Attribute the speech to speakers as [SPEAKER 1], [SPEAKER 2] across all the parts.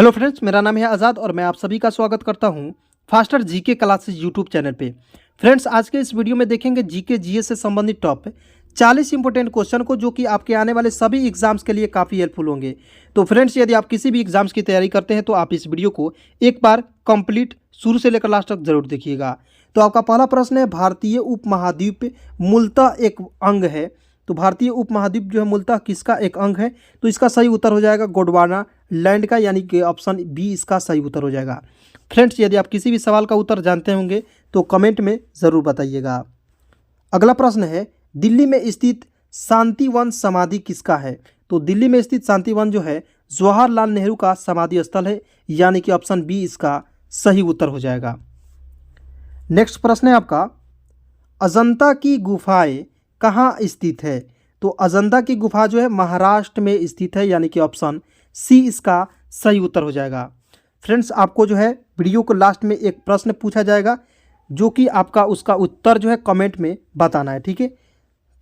[SPEAKER 1] Hello friends, मेरा नाम है आज़ाद और मैं आप सभी का स्वागत करता हूं faster GK classes YouTube channel पे। फ्रेंड्स, आज के इस वीडियो में देखेंगे जीके जीएस से संबंधित टॉप 40 इंपॉर्टेंट क्वेश्चन को, जो कि आपके आने वाले सभी एग्जाम्स के लिए काफ़ी हेल्पफुल होंगे। तो फ्रेंड्स, यदि आप किसी भी एग्जाम्स की तैयारी करते हैं तो आप इस वीडियो को एक बार कंप्लीट शुरू से लेकर लास्ट तक जरूर देखिएगा। तो आपका पहला प्रश्न है, भारतीय उपमहाद्वीप मूलतः एक अंग है। तो भारतीय उपमहाद्वीप जो है मूलतः किसका एक अंग है? तो इसका सही उत्तर हो जाएगा गोंडवाना लैंड का, यानी कि ऑप्शन बी इसका सही उत्तर हो जाएगा। फ्रेंड्स, यदि आप किसी भी सवाल का उत्तर जानते होंगे तो कमेंट में ज़रूर बताइएगा। अगला प्रश्न है, दिल्ली में स्थित शांतिवन समाधि किसका है? तो दिल्ली में स्थित शांतिवन जो है जवाहरलाल नेहरू का समाधि स्थल है, यानी कि ऑप्शन बी इसका सही उत्तर हो जाएगा। नेक्स्ट प्रश्न है आपका, अजंता की गुफाएं कहाँ स्थित है? तो अजंता की गुफा जो है महाराष्ट्र में स्थित है, यानी कि ऑप्शन सी इसका सही उत्तर हो जाएगा। फ्रेंड्स, आपको जो है वीडियो को लास्ट में एक प्रश्न पूछा जाएगा, जो कि आपका उसका उत्तर जो है कमेंट में बताना है, ठीक है।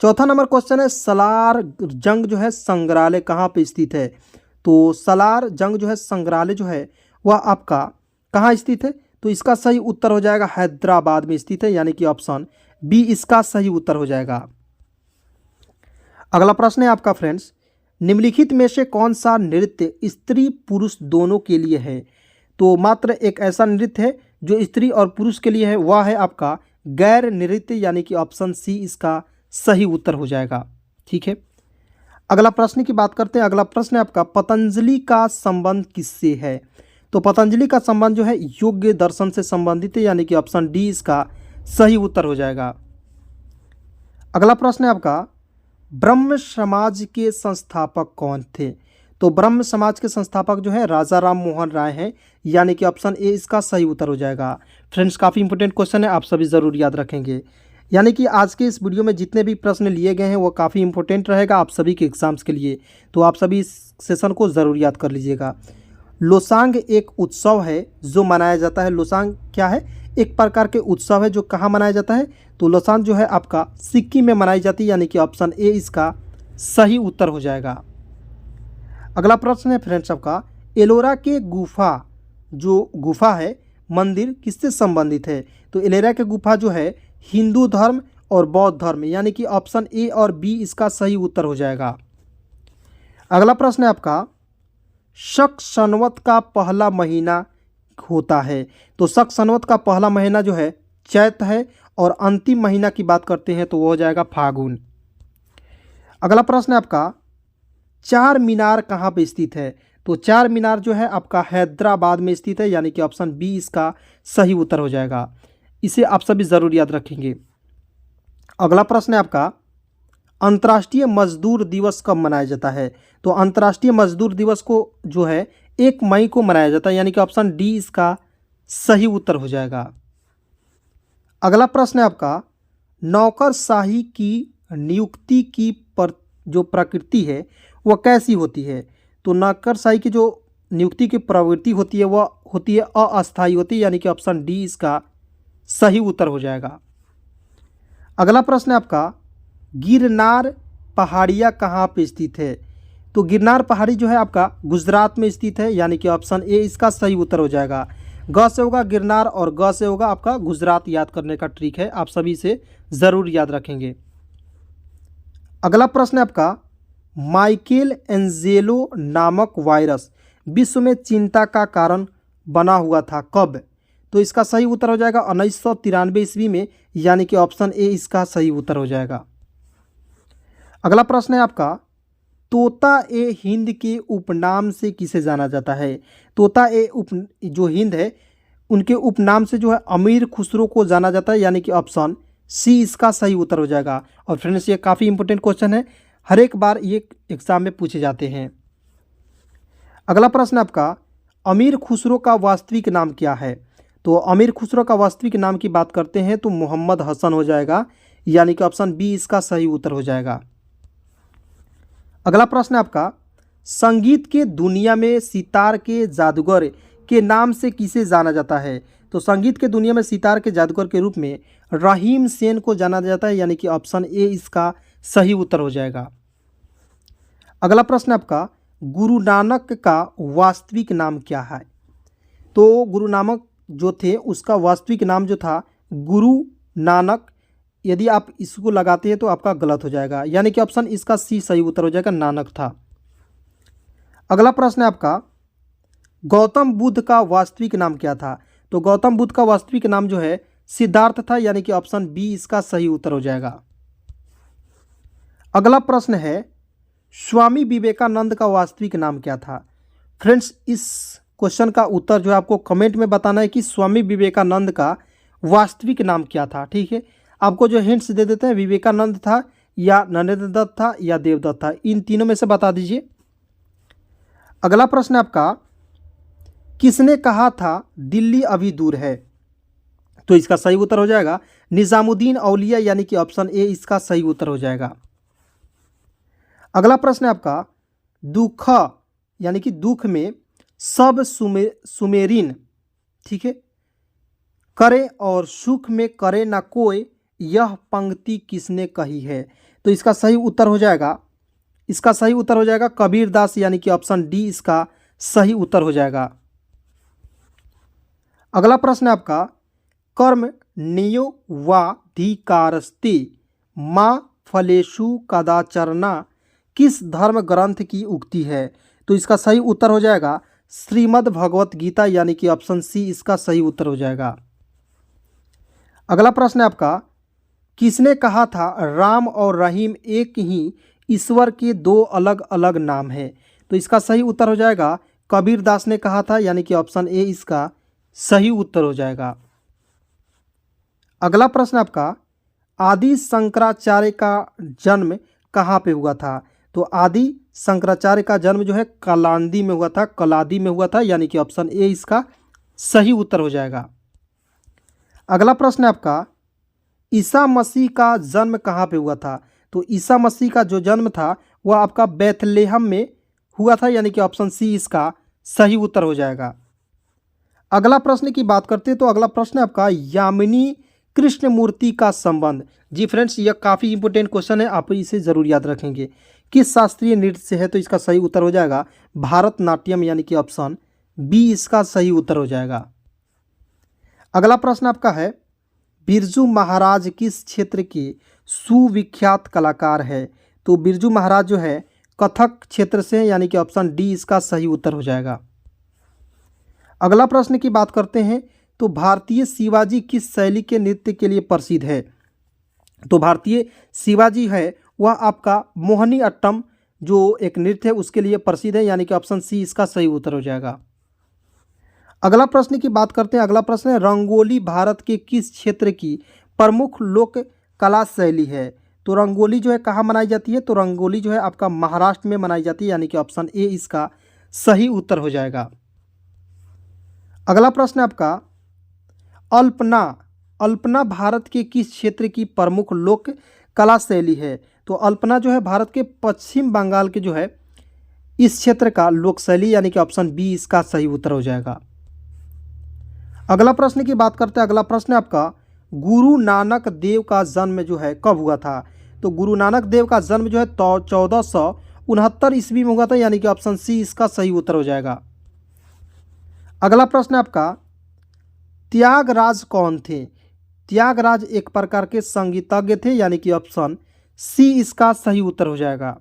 [SPEAKER 1] चौथा नंबर क्वेश्चन है, सलार जंग जो है संग्रहालय कहाँ पे स्थित है? तो सलार जंग जो है संग्रहालय जो है वह आपका कहाँ स्थित है? तो इसका सही उत्तर हो जाएगा हैदराबाद में स्थित है, यानी कि ऑप्शन बी इसका सही उत्तर हो जाएगा। अगला प्रश्न है आपका फ्रेंड्स, निम्नलिखित में से कौन सा नृत्य स्त्री पुरुष दोनों के लिए है? तो मात्र एक ऐसा नृत्य है जो स्त्री और पुरुष के लिए है, वह है आपका गैर नृत्य, यानी कि ऑप्शन सी इसका सही उत्तर हो जाएगा, ठीक है। अगला प्रश्न की बात करते हैं। अगला प्रश्न है आपका, पतंजलि का संबंध किससे है? तो पतंजलि का संबंध जो है योग्य दर्शन से संबंधित है, यानी कि ऑप्शन डी इसका सही उत्तर हो जाएगा। अगला प्रश्न है आपका, ब्रह्म समाज के संस्थापक कौन थे? तो ब्रह्म समाज के संस्थापक जो है राजा राम मोहन राय हैं, यानी कि ऑप्शन ए इसका सही उत्तर हो जाएगा। फ्रेंड्स, काफ़ी इंपॉर्टेंट क्वेश्चन है, आप सभी ज़रूर याद रखेंगे। यानी कि आज के इस वीडियो में जितने भी प्रश्न लिए गए हैं वो काफ़ी इंपॉर्टेंट रहेगा आप सभी के एग्जाम्स के लिए, तो आप सभी इस सेशन को ज़रूर याद कर लीजिएगा। लोसांग एक उत्सव है जो मनाया जाता है। लोसांग क्या है? एक प्रकार के उत्सव है जो कहाँ मनाया जाता है? तो लोसांग जो है आपका सिक्किम में मनाई जाती है, यानी कि ऑप्शन ए इसका सही उत्तर हो जाएगा। अगला प्रश्न है फ्रेंड्स आपका, एलोरा के गुफा जो गुफा है मंदिर किससे संबंधित है? तो एलोरा के गुफा जो है हिंदू धर्म और बौद्ध धर्म, यानी कि ऑप्शन ए और बी इसका सही उत्तर हो जाएगा। अगला प्रश्न है आपका, शक संवत का पहला महीना होता है। तो शक संवत का पहला महीना जो है चैत है, और अंतिम महीना की बात करते हैं तो वो हो जाएगा फागुन। अगला प्रश्न है आपका, चार मीनार कहाँ पे स्थित है? तो चार मीनार जो है आपका हैदराबाद में स्थित है, यानी कि ऑप्शन बी इसका सही उत्तर हो जाएगा। इसे आप सभी ज़रूर याद रखेंगे। अगला प्रश्न है आपका, अंतर्राष्ट्रीय मजदूर दिवस कब मनाया जाता है? तो अंतर्राष्ट्रीय मजदूर दिवस को जो है 1 मई को मनाया जाता है, यानी कि ऑप्शन डी इसका सही उत्तर हो जाएगा। अगला प्रश्न है आपका, नौकरशाही की नियुक्ति की जो प्रकृति है वह कैसी होती है? तो नौकरशाही की जो नियुक्ति की प्रवृत्ति होती है वह होती है अस्थायी होती है, यानी कि ऑप्शन डी इसका सही उत्तर हो जाएगा। अगला प्रश्न है आपका, गिरनार पहाड़ियाँ कहाँ पे स्थित है? तो गिरनार पहाड़ी जो है आपका गुजरात में स्थित है, यानी कि ऑप्शन ए इसका सही उत्तर हो जाएगा। ग से होगा गिरनार और ग से होगा आपका गुजरात, याद करने का ट्रिक है, आप सभी से ज़रूर याद रखेंगे। अगला प्रश्न है आपका, माइकेल एंजेलो नामक वायरस विश्व में चिंता का कारण बना हुआ था कब? तो इसका सही उत्तर हो जाएगा 1993 ईस्वी में, यानी कि ऑप्शन ए इसका सही उत्तर हो जाएगा। अगला प्रश्न है आपका, तोता ए हिंद के उपनाम से किसे जाना जाता है? तोता ए जो हिंद है उनके उपनाम से जो है अमीर खुसरो को जाना जाता है, यानी कि ऑप्शन सी इसका सही उत्तर हो जाएगा। और फ्रेंड्स, ये काफ़ी इंपॉर्टेंट क्वेश्चन है, हर एक बार ये एग्जाम में पूछे जाते हैं। अगला प्रश्न आपका, अमीर खुसरो का वास्तविक नाम क्या है? तो अमीर खुसरो का वास्तविक नाम की बात करते हैं तो मोहम्मद हसन हो जाएगा, यानी कि ऑप्शन बी इसका सही उत्तर हो जाएगा। अगला प्रश्न है आपका, संगीत के दुनिया में सितार के जादूगर के नाम से किसे जाना जाता है? तो संगीत के दुनिया में सितार के जादूगर के रूप में रहीम सेन को जाना जाता है, यानी कि ऑप्शन ए इसका सही उत्तर हो जाएगा। अगला प्रश्न आपका, गुरु नानक का वास्तविक नाम क्या है? तो गुरु नानक जो थे उसका वास्तविक नाम जो था गुरु नानक। यदि आप इसको लगाते हैं तो आपका गलत हो जाएगा, यानी कि ऑप्शन इसका सी सही उत्तर हो जाएगा, नानक था। अगला प्रश्न है आपका, गौतम बुद्ध का वास्तविक नाम क्या था? तो गौतम बुद्ध का वास्तविक नाम जो है सिद्धार्थ था, यानी कि ऑप्शन बी इसका सही उत्तर हो जाएगा। अगला प्रश्न है, स्वामी विवेकानंद का वास्तविक नाम क्या था? फ्रेंड्स, इस क्वेश्चन का उत्तर जो है आपको कमेंट में बताना है कि स्वामी विवेकानंद का वास्तविक नाम क्या था। ठीक है, आपको जो हिंट्स दे देते हैं, विवेकानंद था या नरेंद्र दत्त था या देवदत्त था, इन तीनों में से बता दीजिए। अगला प्रश्न है आपका, किसने कहा था दिल्ली अभी दूर है? तो इसका सही उत्तर हो जाएगा निजामुद्दीन औलिया, यानी कि ऑप्शन ए इसका सही उत्तर हो जाएगा। अगला प्रश्न है आपका, दुख यानी कि दुख में सब सुमेरिन, ठीक है, करे और सुख में करे ना कोई, यह पंक्ति किसने कही है? तो इसका सही उत्तर हो जाएगा, इसका सही उत्तर हो जाएगा कबीरदास, यानी कि ऑप्शन डी इसका सही उत्तर हो जाएगा। अगला प्रश्न है आपका, कर्म नियोवाधिकारस्ते माँ फलेषु कदाचरना किस धर्म ग्रंथ की उक्ति है? तो इसका सही उत्तर हो जाएगा श्रीमद् भगवत गीता, यानी कि ऑप्शन सी इसका सही उत्तर हो जाएगा। अगला प्रश्न है आपका, किसने कहा था राम और रहीम एक ही ईश्वर के दो अलग अलग नाम हैं? तो इसका सही उत्तर हो जाएगा कबीरदास ने कहा था, यानी कि ऑप्शन ए इसका सही उत्तर हो जाएगा। अगला प्रश्न आपका, आदि शंकराचार्य का जन्म कहाँ पे हुआ था? तो आदि शंकराचार्य का जन्म जो है कलांदी में हुआ था, कलादी में हुआ था, यानी कि ऑप्शन ए इसका सही उत्तर हो जाएगा। अगला प्रश्न है आपका, ईसा मसीह का जन्म कहाँ पे हुआ था? तो ईसा मसीह का जो जन्म था वह आपका बैथलेहम में हुआ था, यानी कि ऑप्शन सी इसका सही उत्तर हो जाएगा। अगला प्रश्न की बात करते हैं तो अगला प्रश्न है आपका, यामिनी कृष्ण मूर्ति का संबंध। जी फ्रेंड्स, यह काफ़ी इंपॉर्टेंट क्वेश्चन है, आप इसे ज़रूर याद रखेंगे। किस शास्त्रीय नृत्य से है? तो इसका सही उत्तर हो जाएगा भारतनाट्यम, यानी कि ऑप्शन बी इसका सही उत्तर हो जाएगा। अगला प्रश्न आपका है, बिरजू महाराज किस क्षेत्र के सुविख्यात कलाकार है? तो बिरजू महाराज जो है कथक क्षेत्र से, यानी कि ऑप्शन डी इसका सही उत्तर हो जाएगा। अगला प्रश्न की बात करते हैं तो भारतीय शिवाजी किस शैली के नृत्य के लिए प्रसिद्ध है? तो भारतीय शिवाजी है वह आपका मोहिनी अट्टम जो एक नृत्य है उसके लिए प्रसिद्ध है, यानी कि ऑप्शन सी इसका सही उत्तर हो जाएगा। अगला प्रश्न की बात करते हैं, अगला प्रश्न है, रंगोली भारत के किस क्षेत्र की प्रमुख लोक कला शैली है? तो रंगोली जो है कहाँ मनाई जाती है? तो रंगोली जो है आपका महाराष्ट्र में मनाई जाती है, यानी कि ऑप्शन ए इसका सही उत्तर हो जाएगा। अगला प्रश्न है आपका, अल्पना, अल्पना भारत के किस क्षेत्र की प्रमुख लोक कला शैली है? तो अल्पना जो है भारत के पश्चिम बंगाल के जो है इस क्षेत्र का लोक शैली, यानी कि ऑप्शन बी इसका सही उत्तर हो जाएगा। अगला प्रश्न की बात करते हैं, अगला प्रश्न है आपका, गुरु नानक देव का जन्म जो है कब हुआ था? तो गुरु नानक देव का जन्म जो है 1469 ईस्वी में हुआ था, यानी कि ऑप्शन सी इसका सही उत्तर हो जाएगा। अगला प्रश्न है आपका, त्यागराज कौन थे? त्यागराज एक प्रकार के संगीतज्ञ थे, यानी कि ऑप्शन सी इसका सही उत्तर हो जाएगा।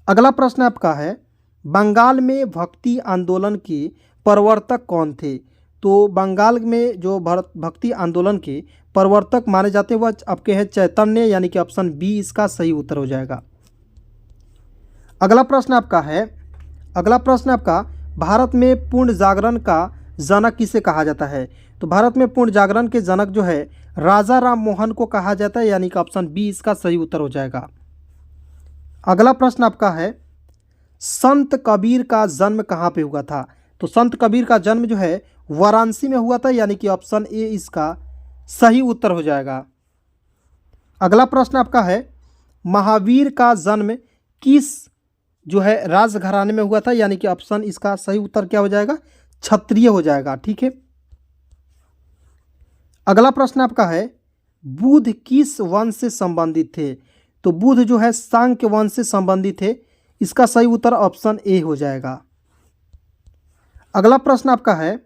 [SPEAKER 1] अगला प्रश्न आपका है, बंगाल में भक्ति आंदोलन के प्रवर्तक कौन थे? तो बंगाल में जो भक्ति आंदोलन के प्रवर्तक माने जाते हैं वह आपके हैं चैतन्य, यानी कि ऑप्शन बी इसका सही उत्तर हो जाएगा। अगला प्रश्न आपका है, अगला प्रश्न आपका, भारत में पूर्ण जागरण का जनक किसे कहा जाता है? तो भारत में पूर्ण जागरण के जनक जो है राजा राम मोहन को कहा जाता है, यानी कि ऑप्शन बी इसका सही उत्तर हो जाएगा। अगला प्रश्न आपका है, संत कबीर का जन्म कहाँ पे हुआ था? तो संत कबीर का जन्म जो है वाराणसी में हुआ था, यानी कि ऑप्शन ए इसका सही उत्तर हो जाएगा। अगला प्रश्न आपका है, महावीर का जन्म किस जो है राजघराने में हुआ था, यानी कि ऑप्शन इसका सही उत्तर क्या हो जाएगा? क्षत्रिय हो जाएगा। ठीक है। अगला प्रश्न आपका है, बुद्ध किस वंश से संबंधित थे? तो बुद्ध जो है सांक्य वंश से संबंधित थे, इसका सही उत्तर ऑप्शन ए हो जाएगा। अगला प्रश्न आपका है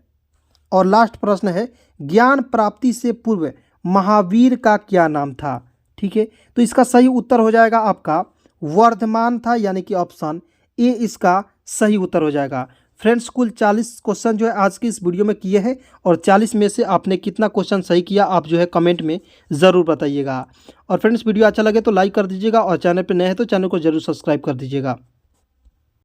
[SPEAKER 1] और लास्ट प्रश्न है, ज्ञान प्राप्ति से पूर्व महावीर का क्या नाम था? ठीक है, तो इसका सही उत्तर हो जाएगा आपका वर्धमान था, यानी कि ऑप्शन ए इसका सही उत्तर हो जाएगा। फ्रेंड्स, कुल 40 क्वेश्चन जो है आज की इस वीडियो में किए हैं और 40 में से आपने कितना क्वेश्चन सही किया आप जो है कमेंट में ज़रूर बताइएगा। और फ्रेंड्स, वीडियो अच्छा लगे तो लाइक कर दीजिएगा और चैनल पर नए हैं तो चैनल को जरूर सब्सक्राइब कर दीजिएगा।